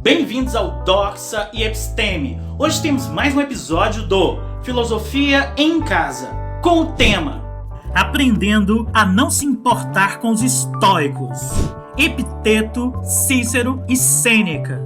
Bem-vindos ao Doxa e Episteme. Hoje temos mais um episódio do Filosofia em Casa, com o tema Aprendendo a não se importar com os estoicos. Epiteto, Cícero e Sêneca.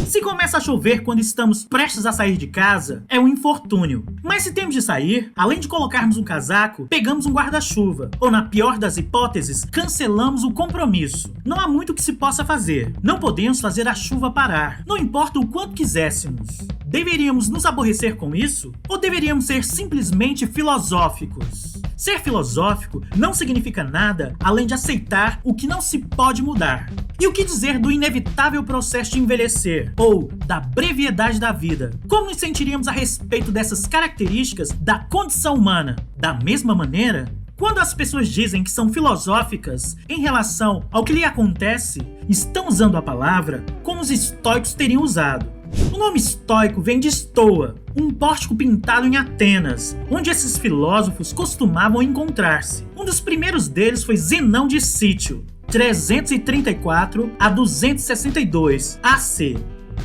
Se começa a chover quando estamos prestes a sair de casa, é um infortúnio. Mas se temos de sair, além de colocarmos um casaco, pegamos um guarda-chuva. Ou na pior das hipóteses, cancelamos o compromisso. Não há muito que se possa fazer. Não podemos fazer a chuva parar. Não importa o quanto quiséssemos. Deveríamos nos aborrecer com isso? Ou deveríamos ser simplesmente filosóficos? Ser filosófico não significa nada além de aceitar o que não se pode mudar. E o que dizer do inevitável processo de envelhecer, ou da brevidade da vida? Como nos sentiríamos a respeito dessas características da condição humana? Da mesma maneira, quando as pessoas dizem que são filosóficas em relação ao que lhe acontece, estão usando a palavra como os estoicos teriam usado. O nome estoico vem de Stoa, um pórtico pintado em Atenas, onde esses filósofos costumavam encontrar-se. Um dos primeiros deles foi Zenão de Cítio, 334 a 262 AC.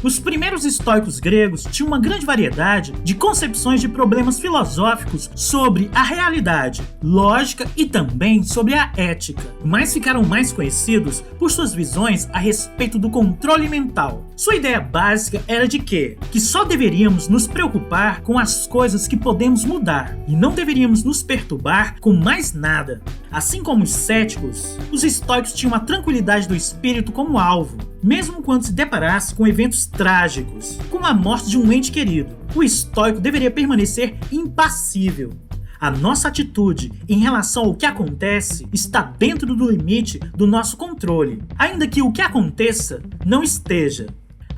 Os primeiros estoicos gregos tinham uma grande variedade de concepções de problemas filosóficos sobre a realidade, lógica e também sobre a ética, mas ficaram mais conhecidos por suas visões a respeito do controle mental. Sua ideia básica era de que só deveríamos nos preocupar com as coisas que podemos mudar e não deveríamos nos perturbar com mais nada. Assim como os céticos, os estoicos tinham a tranquilidade do espírito como alvo, mesmo quando se deparasse com eventos trágicos, como a morte de um ente querido. O estoico deveria permanecer impassível. A nossa atitude em relação ao que acontece está dentro do limite do nosso controle, ainda que o que aconteça não esteja.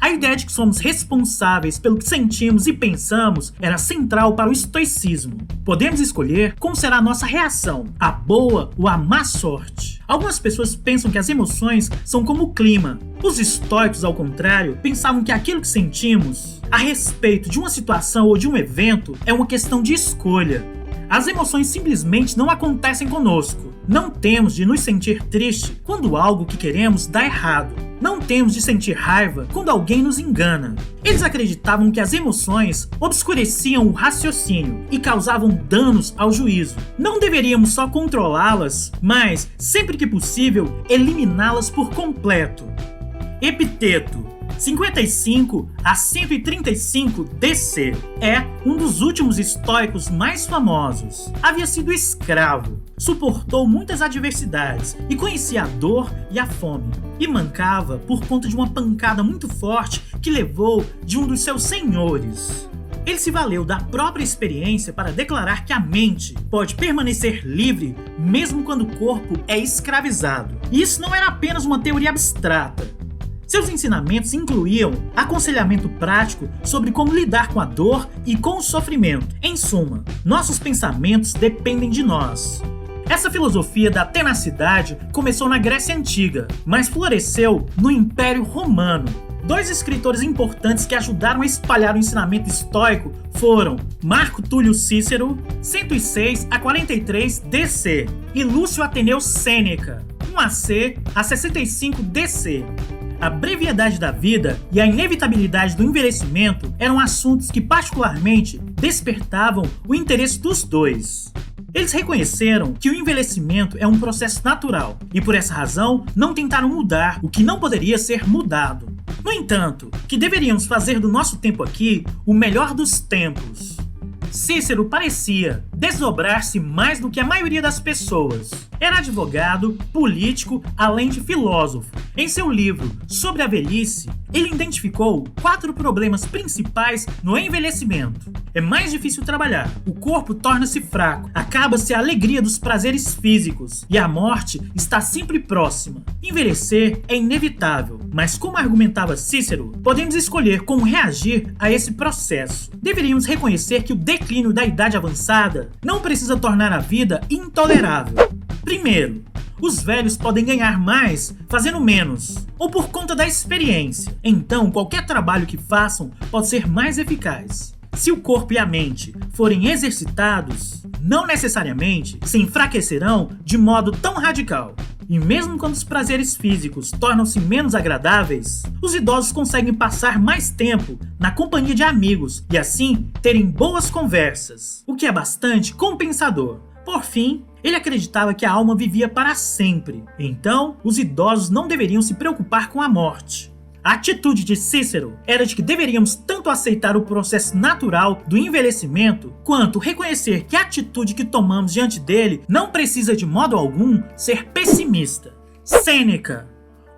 A ideia de que somos responsáveis pelo que sentimos e pensamos era central para o estoicismo. Podemos escolher como será a nossa reação, a boa ou a má sorte. Algumas pessoas pensam que as emoções são como o clima. Os estoicos, ao contrário, pensavam que aquilo que sentimos a respeito de uma situação ou de um evento é uma questão de escolha. As emoções simplesmente não acontecem conosco. Não temos de nos sentir triste quando algo que queremos dá errado. Não temos de sentir raiva quando alguém nos engana. Eles acreditavam que as emoções obscureciam o raciocínio e causavam danos ao juízo. Não deveríamos só controlá-las, mas, sempre que possível, eliminá-las por completo. Epiteto, 55 a 135 DC. É um dos últimos estoicos mais famosos. Havia sido escravo, suportou muitas adversidades e conhecia a dor e a fome. E mancava por conta de uma pancada muito forte que levou de um dos seus senhores. Ele se valeu da própria experiência para declarar que a mente pode permanecer livre mesmo quando o corpo é escravizado. E isso não era apenas uma teoria abstrata. Seus ensinamentos incluíam aconselhamento prático sobre como lidar com a dor e com o sofrimento. Em suma, nossos pensamentos dependem de nós. Essa filosofia da tenacidade começou na Grécia Antiga, mas floresceu no Império Romano. Dois escritores importantes que ajudaram a espalhar o ensinamento estoico foram Marco Túlio Cícero, 106 a 43 DC, e Lúcio Ateneu Sêneca, 1 AC a 65 DC. A brevidade da vida e a inevitabilidade do envelhecimento eram assuntos que particularmente despertavam o interesse dos dois. Eles reconheceram que o envelhecimento é um processo natural e, por essa razão, não tentaram mudar o que não poderia ser mudado. No entanto, que deveríamos fazer do nosso tempo aqui o melhor dos tempos. Cícero parecia desdobrar-se mais do que a maioria das pessoas. Era advogado, político, além de filósofo. Em seu livro Sobre a Velhice, ele identificou 4 problemas principais no envelhecimento. É mais difícil trabalhar, o corpo torna-se fraco, acaba-se a alegria dos prazeres físicos e a morte está sempre próxima. Envelhecer é inevitável, mas como argumentava Cícero, podemos escolher como reagir a esse processo. Deveríamos reconhecer que o declínio da idade avançada não precisa tornar a vida intolerável. Primeiro, os velhos podem ganhar mais fazendo menos, ou por conta da experiência. Então, qualquer trabalho que façam pode ser mais eficaz. Se o corpo e a mente forem exercitados, não necessariamente se enfraquecerão de modo tão radical. E mesmo quando os prazeres físicos tornam-se menos agradáveis, os idosos conseguem passar mais tempo na companhia de amigos e assim terem boas conversas, o que é bastante compensador. Por fim, ele acreditava que a alma vivia para sempre, então os idosos não deveriam se preocupar com a morte. A atitude de Cícero era de que deveríamos tanto aceitar o processo natural do envelhecimento, quanto reconhecer que a atitude que tomamos diante dele não precisa de modo algum ser pessimista. Sêneca,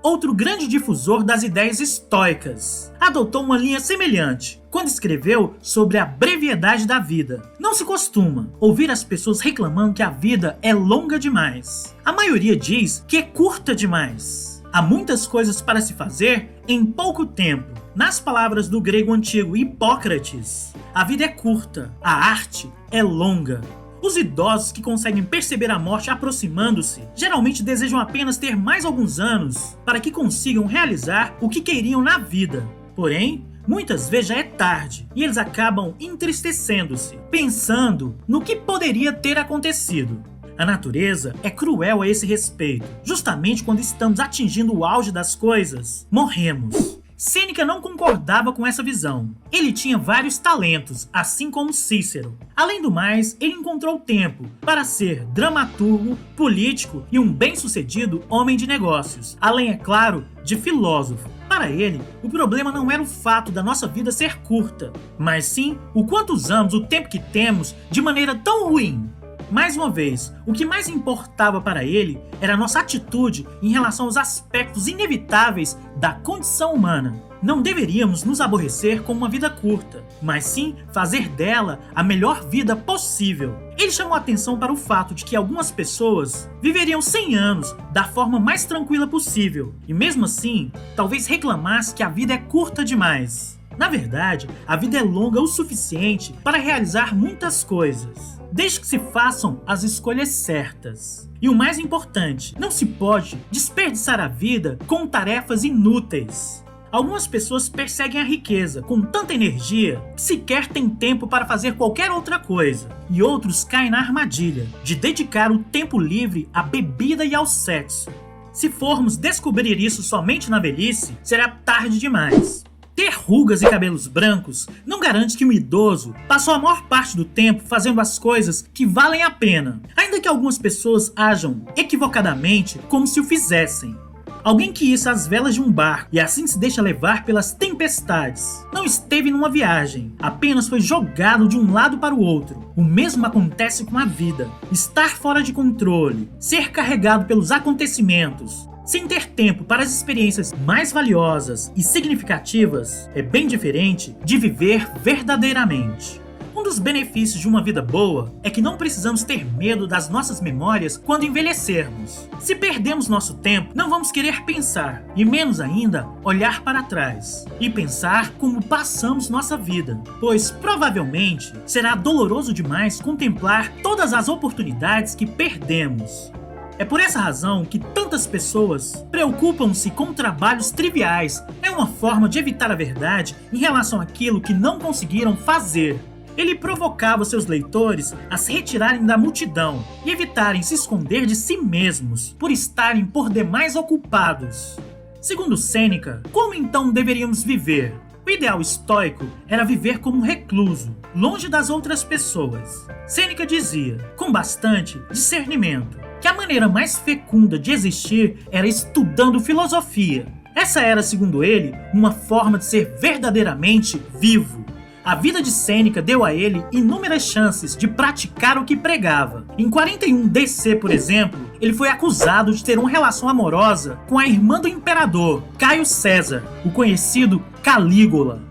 outro grande difusor das ideias estoicas, adotou uma linha semelhante quando escreveu sobre a brevidade da vida. Não se costuma ouvir as pessoas reclamando que a vida é longa demais. A maioria diz que é curta demais. Há muitas coisas para se fazer em pouco tempo. Nas palavras do grego antigo Hipócrates, a vida é curta, a arte é longa. Os idosos que conseguem perceber a morte aproximando-se geralmente desejam apenas ter mais alguns anos para que consigam realizar o que queriam na vida. Porém, muitas vezes já é tarde e eles acabam entristecendo-se, pensando no que poderia ter acontecido. A natureza é cruel a esse respeito. Justamente quando estamos atingindo o auge das coisas, morremos. Sêneca não concordava com essa visão. Ele tinha vários talentos, assim como Cícero. Além do mais, ele encontrou tempo para ser dramaturgo, político e um bem-sucedido homem de negócios. Além, é claro, de filósofo. Para ele, o problema não era o fato da nossa vida ser curta, mas sim o quanto usamos o tempo que temos de maneira tão ruim. Mais uma vez, o que mais importava para ele era a nossa atitude em relação aos aspectos inevitáveis da condição humana. Não deveríamos nos aborrecer com uma vida curta, mas sim fazer dela a melhor vida possível. Ele chamou a atenção para o fato de que algumas pessoas viveriam 100 anos da forma mais tranquila possível, e mesmo assim, talvez reclamasse que a vida é curta demais. Na verdade, a vida é longa o suficiente para realizar muitas coisas, desde que se façam as escolhas certas. E o mais importante, não se pode desperdiçar a vida com tarefas inúteis. Algumas pessoas perseguem a riqueza com tanta energia que sequer têm tempo para fazer qualquer outra coisa. E outros caem na armadilha de dedicar o tempo livre à bebida e ao sexo. Se formos descobrir isso somente na velhice, será tarde demais. Ter rugas e cabelos brancos não garante que um idoso passou a maior parte do tempo fazendo as coisas que valem a pena, ainda que algumas pessoas ajam equivocadamente como se o fizessem. Alguém que issa as velas de um barco e assim se deixa levar pelas tempestades não esteve numa viagem, apenas foi jogado de um lado para o outro. O mesmo acontece com a vida. Estar fora de controle, ser carregado pelos acontecimentos, sem ter tempo para as experiências mais valiosas e significativas, é bem diferente de viver verdadeiramente. Um dos benefícios de uma vida boa é que não precisamos ter medo das nossas memórias quando envelhecermos. Se perdemos nosso tempo, não vamos querer pensar, e menos ainda, olhar para trás e pensar como passamos nossa vida, pois provavelmente será doloroso demais contemplar todas as oportunidades que perdemos. É por essa razão que tantas pessoas preocupam-se com trabalhos triviais. É uma forma de evitar a verdade em relação àquilo que não conseguiram fazer. Ele provocava seus leitores a se retirarem da multidão e evitarem se esconder de si mesmos por estarem por demais ocupados. Segundo Sêneca, como então deveríamos viver? O ideal estoico era viver como um recluso, longe das outras pessoas. Sêneca dizia, com bastante discernimento, que a maneira mais fecunda de existir era estudando filosofia. Essa era, segundo ele, uma forma de ser verdadeiramente vivo. A vida de Sêneca deu a ele inúmeras chances de praticar o que pregava. Em 41 DC, por exemplo, ele foi acusado de ter uma relação amorosa com a irmã do imperador, Caio César, o conhecido Calígula.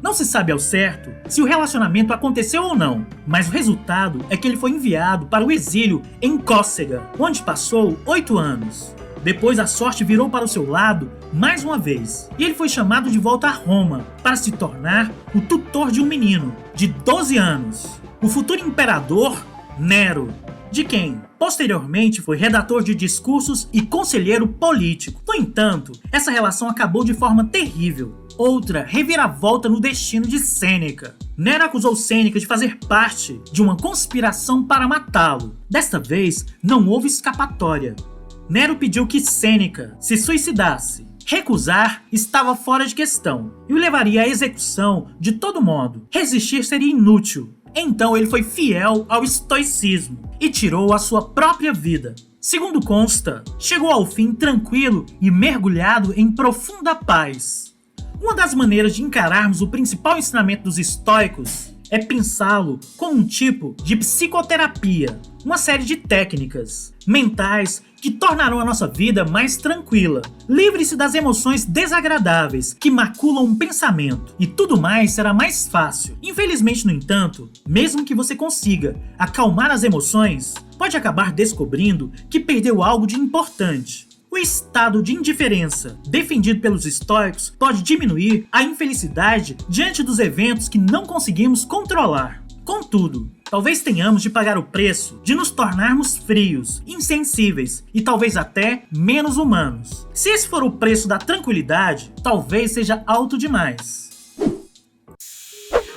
Não se sabe ao certo se o relacionamento aconteceu ou não, mas o resultado é que ele foi enviado para o exílio em Cócega, onde passou 8 anos. Depois a sorte virou para o seu lado mais uma vez, e ele foi chamado de volta a Roma para se tornar o tutor de um menino de 12 anos, o futuro imperador Nero, de quem posteriormente foi redator de discursos e conselheiro político. No entanto, essa relação acabou de forma terrível. outra reviravolta no destino de Sêneca. Nero acusou Sêneca de fazer parte de uma conspiração para matá-lo. Desta vez, não houve escapatória. Nero pediu que Sêneca se suicidasse. Recusar estava fora de questão e o levaria à execução de todo modo. Resistir seria inútil. Então ele foi fiel ao estoicismo e tirou a sua própria vida. Segundo consta, chegou ao fim tranquilo e mergulhado em profunda paz. Uma das maneiras de encararmos o principal ensinamento dos estoicos é pensá-lo como um tipo de psicoterapia, uma série de técnicas mentais que tornarão a nossa vida mais tranquila. Livre-se das emoções desagradáveis que maculam o pensamento e tudo mais será mais fácil. Infelizmente, no entanto, mesmo que você consiga acalmar as emoções, pode acabar descobrindo que perdeu algo de importante. O estado de indiferença defendido pelos estoicos pode diminuir a infelicidade diante dos eventos que não conseguimos controlar. Contudo, talvez tenhamos de pagar o preço de nos tornarmos frios, insensíveis e talvez até menos humanos. Se esse for o preço da tranquilidade, talvez seja alto demais.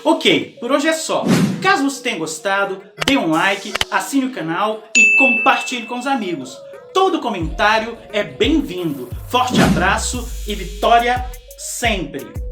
Ok, por hoje é só. Caso você tenha gostado, dê um like, assine o canal e compartilhe com os amigos. Todo comentário é bem-vindo. Forte abraço e vitória sempre!